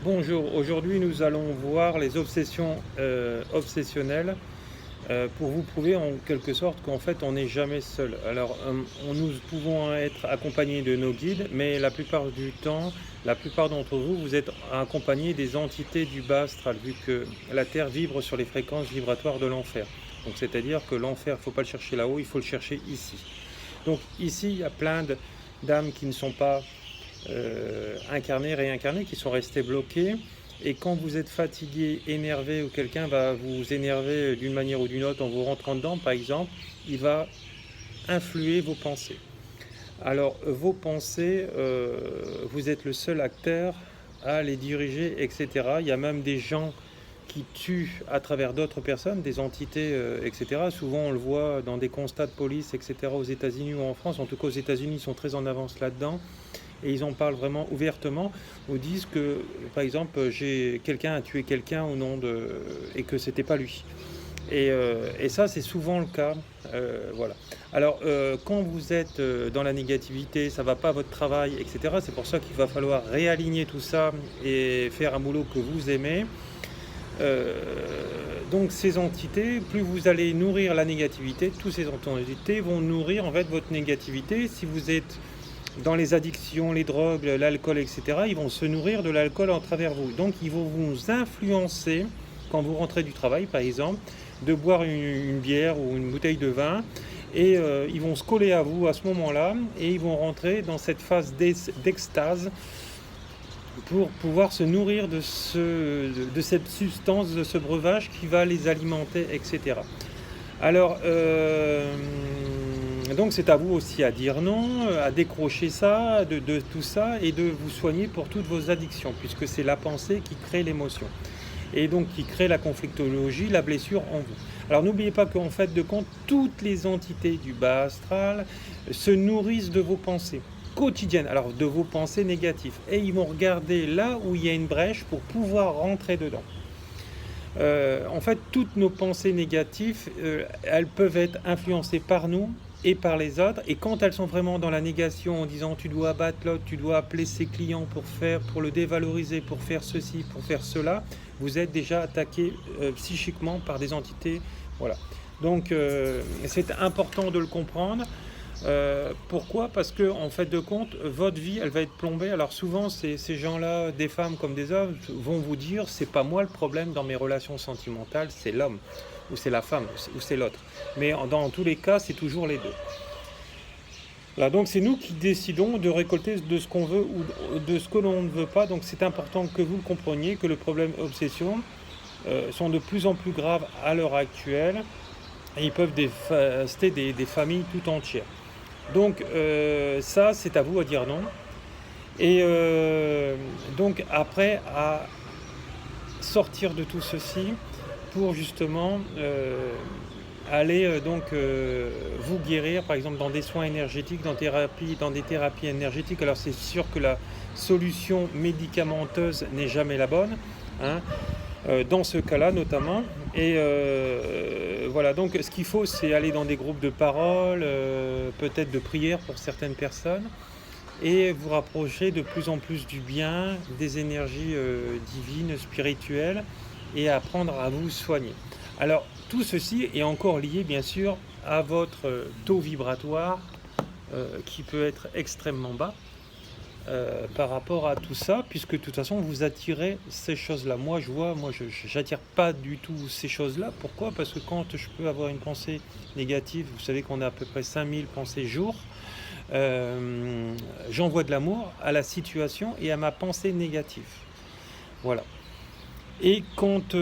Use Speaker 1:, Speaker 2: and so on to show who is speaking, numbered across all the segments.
Speaker 1: Bonjour, aujourd'hui nous allons voir les obsessions obsessionnelles pour vous prouver en quelque sorte qu'en fait on n'est jamais seul. Alors nous pouvons être accompagnés de nos guides, mais la plupart du temps, la plupart d'entre vous, vous êtes accompagnés des entités du bas astral, vu que la Terre vibre sur les fréquences vibratoires de l'enfer. Donc c'est-à-dire que l'enfer, il ne faut pas le chercher là-haut, il faut le chercher ici. Donc ici, il y a plein d'âmes qui ne sont pas incarnés, réincarnés, qui sont restés bloqués. Et quand vous êtes fatigué, énervé, ou quelqu'un va vous énerver d'une manière ou d'une autre en vous rentrant dedans, par exemple, il va influer vos pensées. Alors, vos pensées, vous êtes le seul acteur à les diriger, etc. Il y a même des gens qui tuent à travers d'autres personnes, des entités, etc. Souvent, on le voit dans des constats de police, etc. aux États-Unis ou en France. En tout cas, aux États-Unis, ils sont très en avance là-dedans. Et ils en parlent vraiment ouvertement, ou disent que, par exemple, quelqu'un a tué quelqu'un au nom de... et que c'était pas lui. Et ça, c'est souvent le cas. Voilà. Alors, quand vous êtes dans la négativité, ça va pas à votre travail, etc., c'est pour ça qu'il va falloir réaligner tout ça et faire un boulot que vous aimez. Euh, donc ces entités, plus vous allez nourrir la négativité, toutes ces entités vont nourrir en fait votre négativité. Si vous êtes dans les addictions, les drogues, l'alcool, etc., ils vont se nourrir de l'alcool en travers vous. Donc ils vont vous influencer, quand vous rentrez du travail par exemple, de boire une bière ou une bouteille de vin, et ils vont se coller à vous à ce moment-là, et ils vont rentrer dans cette phase d'extase pour pouvoir se nourrir de cette substance, de ce breuvage qui va les alimenter, etc. Alors, donc c'est à vous aussi à dire non, à décrocher ça, de tout ça, et de vous soigner pour toutes vos addictions, puisque c'est la pensée qui crée l'émotion, et donc qui crée la conflictologie, la blessure en vous. Alors n'oubliez pas qu'en fait de compte, toutes les entités du bas astral se nourrissent de vos pensées quotidiennes, alors de vos pensées négatives, et ils vont regarder là où il y a une brèche pour pouvoir rentrer dedans. En fait, toutes nos pensées négatives, elles peuvent être influencées par nous et par les autres. Et quand elles sont vraiment dans la négation, en disant tu dois abattre l'autre, tu dois appeler ses clients pour le dévaloriser, pour faire ceci, pour faire cela, vous êtes déjà attaqué psychiquement par des entités. Voilà. Donc, c'est important de le comprendre. Pourquoi? Parce que en fait de compte, votre vie, elle va être plombée. Alors souvent, ces gens-là, des femmes comme des hommes, vont vous dire, c'est pas moi le problème dans mes relations sentimentales, c'est l'homme, ou c'est la femme, ou c'est l'autre. Mais dans tous les cas, c'est toujours les deux. Là, donc c'est nous qui décidons de récolter de ce qu'on veut ou de ce que l'on ne veut pas. Donc c'est important que vous le compreniez, que le problème obsession sont de plus en plus graves à l'heure actuelle, et ils peuvent dévaster des familles tout entières. Donc ça, c'est à vous à dire non. Et donc après, à sortir de tout ceci pour justement aller vous guérir, par exemple dans des soins énergétiques, dans des thérapies énergétiques. Alors c'est sûr que la solution médicamenteuse n'est jamais la bonne, hein, dans ce cas-là notamment. Et voilà, donc ce qu'il faut, c'est aller dans des groupes de parole, peut-être de prière pour certaines personnes, et vous rapprocher de plus en plus du bien, des énergies divines, spirituelles, et apprendre à vous soigner. Alors, tout ceci est encore lié, bien sûr, à votre taux vibratoire, qui peut être extrêmement bas, par rapport à tout ça, puisque de toute façon vous attirez ces choses-là. Moi j'attire pas du tout ces choses-là. Pourquoi? Parce que quand je peux avoir une pensée négative, vous savez qu'on a à peu près 5000 pensées jour, j'envoie de l'amour à la situation et à ma pensée négative. Voilà. Et quand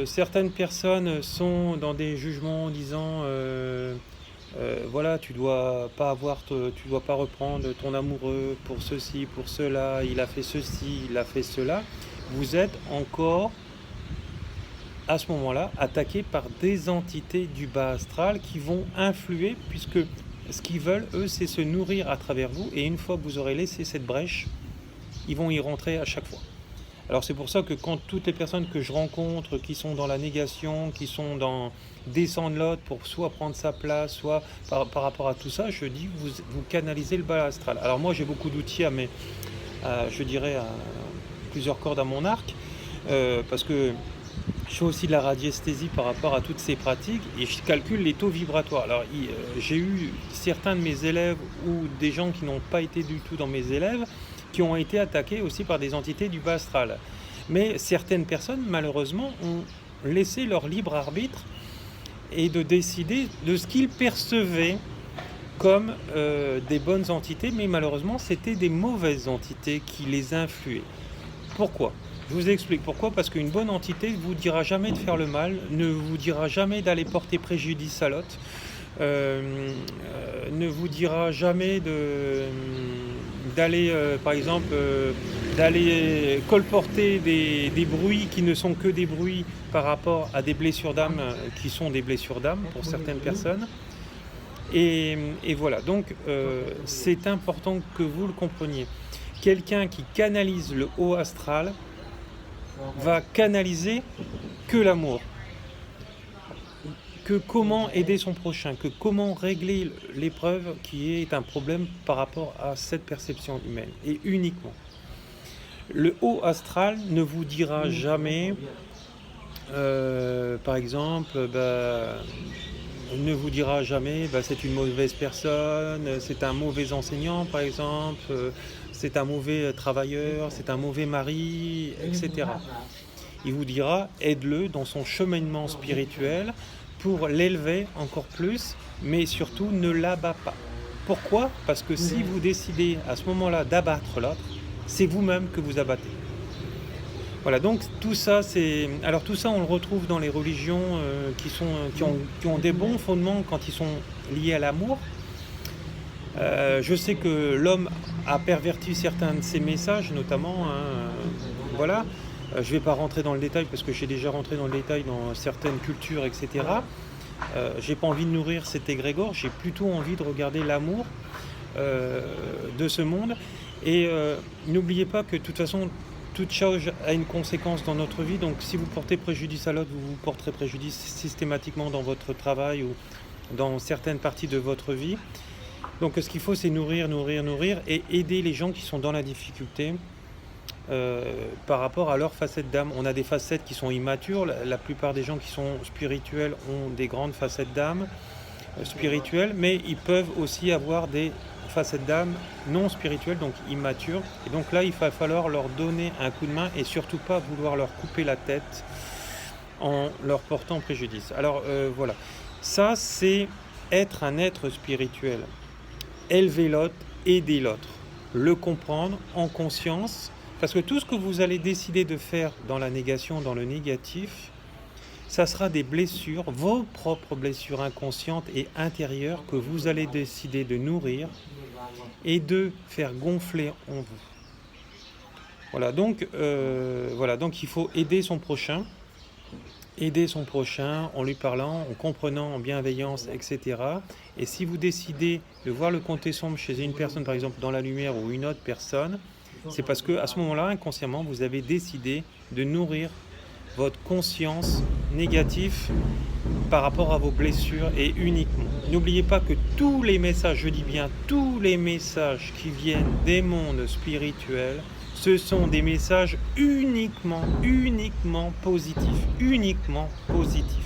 Speaker 1: certaines personnes sont dans des jugements en disant voilà, tu dois pas reprendre ton amoureux pour ceci, pour cela, il a fait ceci, il a fait cela, vous êtes encore à ce moment-là attaqué par des entités du bas astral qui vont influer, puisque ce qu'ils veulent, eux, c'est se nourrir à travers vous, et une fois que vous aurez laissé cette brèche, ils vont y rentrer à chaque fois. Alors c'est pour ça que quand toutes les personnes que je rencontre qui sont dans la négation, qui sont dans descendre l'autre pour soit prendre sa place, soit par rapport à tout ça, je dis vous canalisez le bas astral. Alors moi j'ai beaucoup d'outils je dirais plusieurs cordes à mon arc, parce que je fais aussi de la radiesthésie par rapport à toutes ces pratiques et je calcule les taux vibratoires. Alors, j'ai eu certains de mes élèves ou des gens qui n'ont pas été du tout dans mes élèves qui ont été attaqués aussi par des entités du bas astral. Mais certaines personnes, malheureusement, ont laissé leur libre arbitre et de décider de ce qu'ils percevaient comme des bonnes entités, mais malheureusement, c'était des mauvaises entités qui les influaient. Pourquoi ? Je vous explique pourquoi, parce qu'une bonne entité ne vous dira jamais de faire le mal, ne vous dira jamais d'aller porter préjudice à l'autre, ne vous dira jamais d'aller, par exemple, d'aller colporter des bruits qui ne sont que des bruits par rapport à des blessures d'âme qui sont des blessures d'âme pour certaines personnes. Et voilà, donc c'est important que vous le compreniez. Quelqu'un qui canalise le haut astral va canaliser que l'amour, que comment aider son prochain, que comment régler l'épreuve qui est un problème par rapport à cette perception humaine, et uniquement. Le haut astral ne vous dira jamais, par exemple, ne vous dira jamais c'est une mauvaise personne, c'est un mauvais enseignant par exemple, c'est un mauvais travailleur, c'est un mauvais mari, etc. Il vous dira aide-le dans son cheminement spirituel pour l'élever encore plus, mais surtout ne l'abat pas. Pourquoi ? Parce que si vous décidez à ce moment-là d'abattre l'autre, c'est vous-même que vous abattez. Voilà, donc tout ça, on le retrouve dans les religions qui ont des bons fondements quand ils sont liés à l'amour. Je sais que l'homme a perverti certains de ses messages, notamment, voilà. Je ne vais pas rentrer dans le détail parce que j'ai déjà rentré dans le détail dans certaines cultures, etc. J'ai pas envie de nourrir cet égrégore, j'ai plutôt envie de regarder l'amour de ce monde. Et n'oubliez pas que de toute façon, toute chose a une conséquence dans notre vie, donc si vous portez préjudice à l'autre, vous porterez préjudice systématiquement dans votre travail ou dans certaines parties de votre vie. Donc ce qu'il faut, c'est nourrir et aider les gens qui sont dans la difficulté par rapport à leurs facettes d'âme. On a des facettes qui sont immatures, la plupart des gens qui sont spirituels ont des grandes facettes d'âme spirituelles, mais ils peuvent aussi avoir des facettes d'âme non spirituelles, donc immatures. Et donc là, il va falloir leur donner un coup de main et surtout pas vouloir leur couper la tête en leur portant préjudice. Alors voilà, ça c'est être un être spirituel. Élever l'autre, aider l'autre, le comprendre en conscience, parce que tout ce que vous allez décider de faire dans la négation, dans le négatif, ça sera des blessures, vos propres blessures inconscientes et intérieures que vous allez décider de nourrir et de faire gonfler en vous. Voilà, donc il faut aider son prochain en lui parlant, en comprenant, en bienveillance, etc. Et si vous décidez de voir le côté sombre chez une personne, par exemple dans la lumière ou une autre personne, c'est parce que à ce moment-là, inconsciemment, vous avez décidé de nourrir votre conscience négative par rapport à vos blessures et uniquement. N'oubliez pas que tous les messages, je dis bien tous les messages qui viennent des mondes spirituels, ce sont des messages uniquement positifs, uniquement positifs.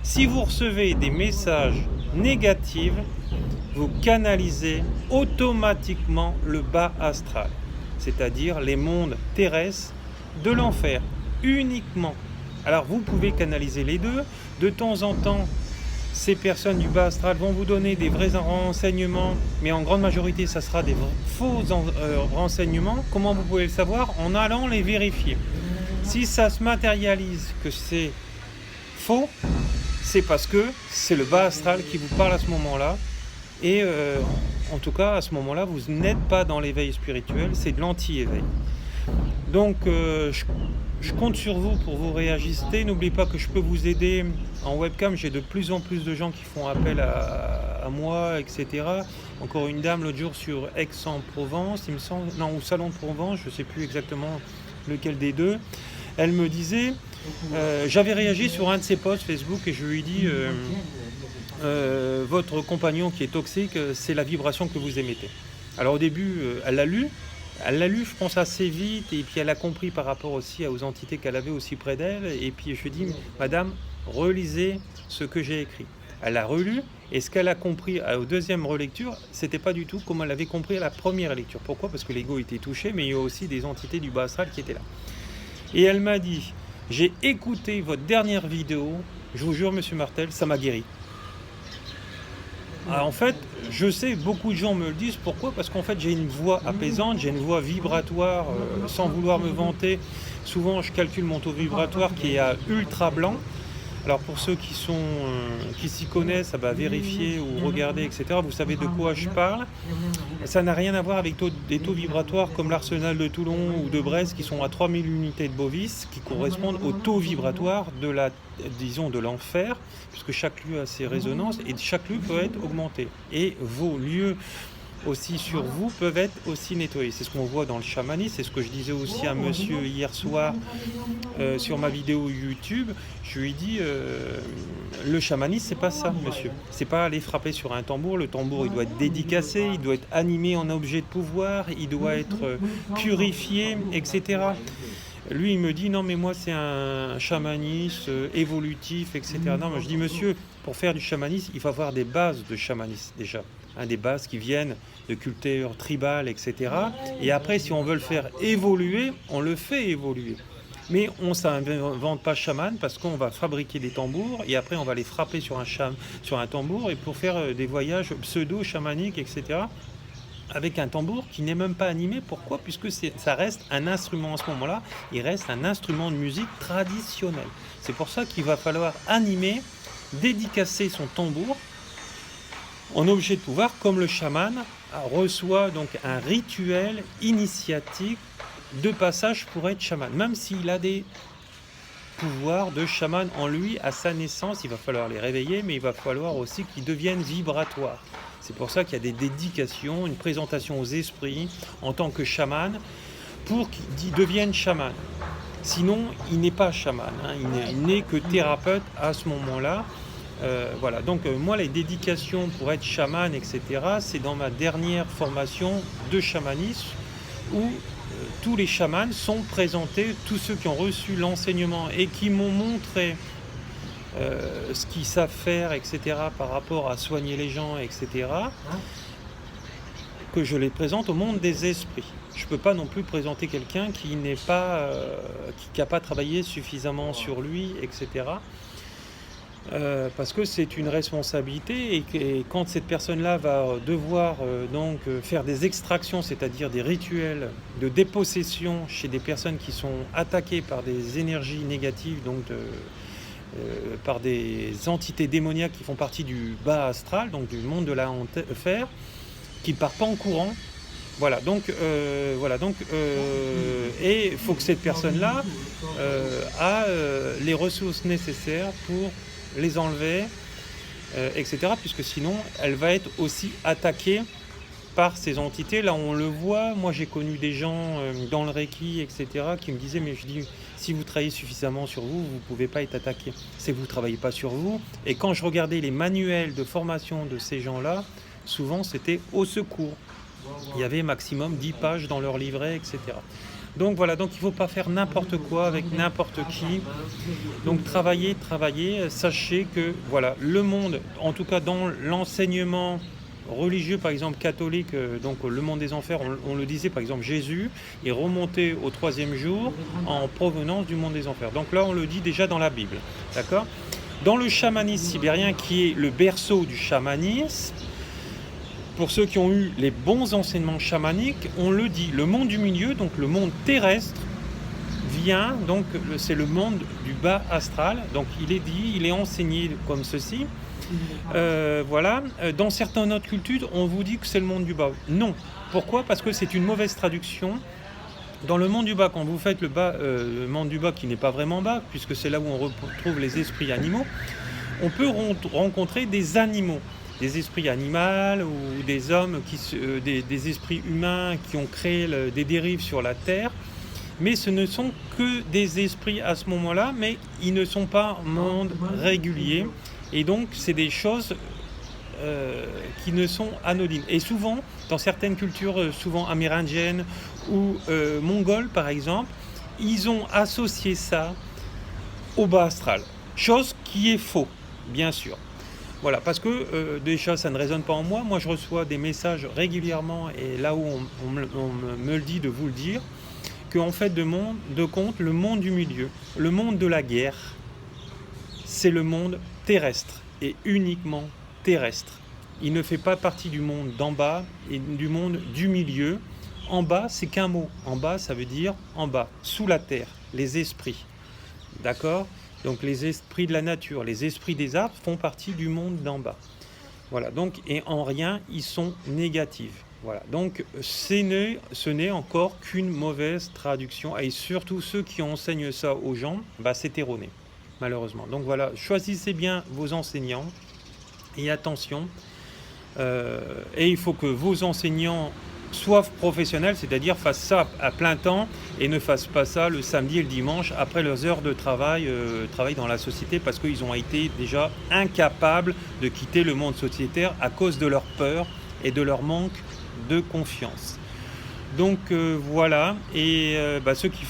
Speaker 1: Si vous recevez des messages négatifs, vous canalisez automatiquement le bas astral, c'est-à-dire les mondes terrestres de l'enfer, uniquement. Alors vous pouvez canaliser les deux. De temps en temps, ces personnes du bas astral vont vous donner des vrais renseignements, mais en grande majorité, ça sera des faux renseignements. Comment vous pouvez le savoir ? En allant les vérifier. Si ça se matérialise que c'est faux, c'est parce que c'est le bas astral qui vous parle à ce moment-là. Et en tout cas, à ce moment-là, vous n'êtes pas dans l'éveil spirituel, c'est de l'anti-éveil. Donc, je compte sur vous pour vous réajuster. N'oubliez pas que je peux vous aider en webcam. J'ai de plus en plus de gens qui font appel à moi, etc. Encore une dame l'autre jour sur Aix-en-Provence, il me semble, non, au Salon de Provence, je ne sais plus exactement lequel des deux. Elle me disait, j'avais réagi sur un de ses posts Facebook et je lui ai dit, votre compagnon qui est toxique, c'est la vibration que vous émettez. Alors au début, elle l'a lu. Elle l'a lu, je pense, assez vite, et puis elle a compris par rapport aussi aux entités qu'elle avait aussi près d'elle. Et puis je lui dis, Madame, relisez ce que j'ai écrit. Elle a relu, et ce qu'elle a compris aux deuxième relecture, c'était pas du tout comme elle avait compris à la première lecture. Pourquoi? Parce que l'ego était touché, mais il y a aussi des entités du bas astral qui étaient là. Et elle m'a dit, j'ai écouté votre dernière vidéo, je vous jure, Monsieur Martel, ça m'a guéri. Alors, en fait, je sais, beaucoup de gens me le disent. Pourquoi? Parce qu'en fait, j'ai une voix apaisante, j'ai une voix vibratoire, sans vouloir me vanter. Souvent, je calcule mon taux vibratoire qui est à ultra blanc. Alors, pour ceux qui s'y connaissent, ça va vérifier ou regarder, etc. Vous savez de quoi je parle. Ça n'a rien à voir avec des taux vibratoires comme l'Arsenal de Toulon ou de Brest qui sont à 3000 unités de Bovis, qui correspondent au taux vibratoire de l'enfer, puisque chaque lieu a ses résonances et chaque lieu peut être augmenté. Et vos lieux aussi sur vous peuvent être aussi nettoyés. C'est ce qu'on voit dans le chamanisme, c'est ce que je disais aussi à monsieur hier soir sur ma vidéo YouTube. Je lui ai dit, le chamanisme, c'est pas ça, monsieur. C'est pas aller frapper sur un tambour. Le tambour, il doit être dédicacé, il doit être animé en objet de pouvoir, il doit être purifié, etc. Lui, il me dit, non, mais moi, c'est un chamanisme évolutif, etc. Non, mais je dis, monsieur, pour faire du chamanisme, il faut avoir des bases de chamanisme, déjà. Des bases qui viennent de culture tribale, etc. Et après, si on veut le faire évoluer, on le fait évoluer. Mais on ne s'invente pas chaman parce qu'on va fabriquer des tambours et après, on va les frapper sur un tambour et pour faire des voyages pseudo-chamaniques, etc. Avec un tambour qui n'est même pas animé. Pourquoi? Puisque ça reste un instrument à ce moment-là, il reste un instrument de musique traditionnel. C'est pour ça qu'il va falloir animer, dédicacer son tambour en objet de pouvoir, comme le chaman reçoit donc un rituel initiatique de passage pour être chaman. Même s'il a des pouvoirs de chaman en lui à sa naissance, il va falloir les réveiller, mais il va falloir aussi qu'ils deviennent vibratoires. C'est pour ça qu'il y a des dédications, une présentation aux esprits en tant que chaman pour qu'ils deviennent chaman. Sinon, il n'est pas chaman, il n'est que thérapeute à ce moment-là. Voilà, donc moi les dédications pour être chaman, etc., c'est dans ma dernière formation de chamanisme où tous les chamans sont présentés, tous ceux qui ont reçu l'enseignement et qui m'ont montré ce qu'ils savent faire, etc., par rapport à soigner les gens, etc., que je les présente au monde des esprits. Je ne peux pas non plus présenter quelqu'un qui n'a pas travaillé suffisamment sur lui, etc., parce que c'est une responsabilité et quand cette personne-là va devoir donc faire des extractions, c'est-à-dire des rituels de dépossession chez des personnes qui sont attaquées par des énergies négatives, donc par des entités démoniaques qui font partie du bas astral, donc du monde de l'enfer, qui ne partent pas en courant. Et il faut que cette personne-là a les ressources nécessaires pour les enlever, etc. Puisque sinon, elle va être aussi attaquée par ces entités. Là, on le voit. Moi, j'ai connu des gens dans le Reiki, etc., qui me disaient, mais je dis, si vous travaillez suffisamment sur vous, vous ne pouvez pas être attaqué. C'est que vous ne travaillez pas sur vous. Et quand je regardais les manuels de formation de ces gens-là, souvent, c'était au secours. Il y avait maximum 10 pages dans leur livret, etc. Donc voilà, donc il ne faut pas faire n'importe quoi avec n'importe qui. Donc travaillez, sachez que voilà, le monde, en tout cas dans l'enseignement religieux, par exemple catholique, donc le monde des enfers, on le disait par exemple, Jésus est remonté au 3e jour en provenance du monde des enfers. Donc là on le dit déjà dans la Bible, d'accord? Dans le chamanisme sibérien qui est le berceau du chamanisme, pour ceux qui ont eu les bons enseignements chamaniques, on le dit, le monde du milieu, donc le monde terrestre, vient, donc c'est le monde du bas astral, donc il est enseigné comme ceci. Voilà, dans certaines autres cultures, on vous dit que c'est le monde du bas. Non. Pourquoi? Parce que c'est une mauvaise traduction. Dans le monde du bas, quand vous faites le monde du bas qui n'est pas vraiment bas, puisque c'est là où on retrouve les esprits animaux, on peut rencontrer des animaux. Des esprits animaux ou des hommes, des esprits humains qui ont créé des dérives sur la Terre. Mais ce ne sont que des esprits à ce moment-là, mais ils ne sont pas en monde régulier. Et donc, c'est des choses qui ne sont anodines. Et souvent, dans certaines cultures, souvent amérindiennes ou mongoles par exemple, ils ont associé ça au bas astral. Chose qui est faux, bien sûr. Voilà, parce que déjà, ça ne résonne pas en moi. Moi, je reçois des messages régulièrement, et là où on me le dit de vous le dire, qu'en fait de compte, le monde du milieu, le monde de la guerre, c'est le monde terrestre, et uniquement terrestre. Il ne fait pas partie du monde d'en bas et du monde du milieu. En bas, c'est qu'un mot. En bas, ça veut dire en bas, sous la terre, les esprits. D'accord ? Donc les esprits de la nature, les esprits des arbres font partie du monde d'en bas. Voilà, donc, et en rien, ils sont négatifs. Voilà, donc ce n'est encore qu'une mauvaise traduction, et surtout ceux qui enseignent ça aux gens, c'est erroné, malheureusement. Donc voilà, choisissez bien vos enseignants, et attention, et il faut que vos enseignants soient professionnels, c'est-à-dire fassent ça à plein temps et ne fassent pas ça le samedi et le dimanche après leurs heures de travail dans la société, parce qu'ils ont été déjà incapables de quitter le monde sociétaire à cause de leur peur et de leur manque de confiance. Donc voilà, et ceux qui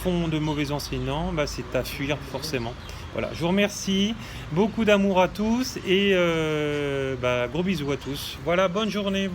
Speaker 1: font de mauvais enseignants, c'est à fuir forcément. Voilà, je vous remercie, beaucoup d'amour à tous, et gros bisous à tous. Voilà, bonne journée.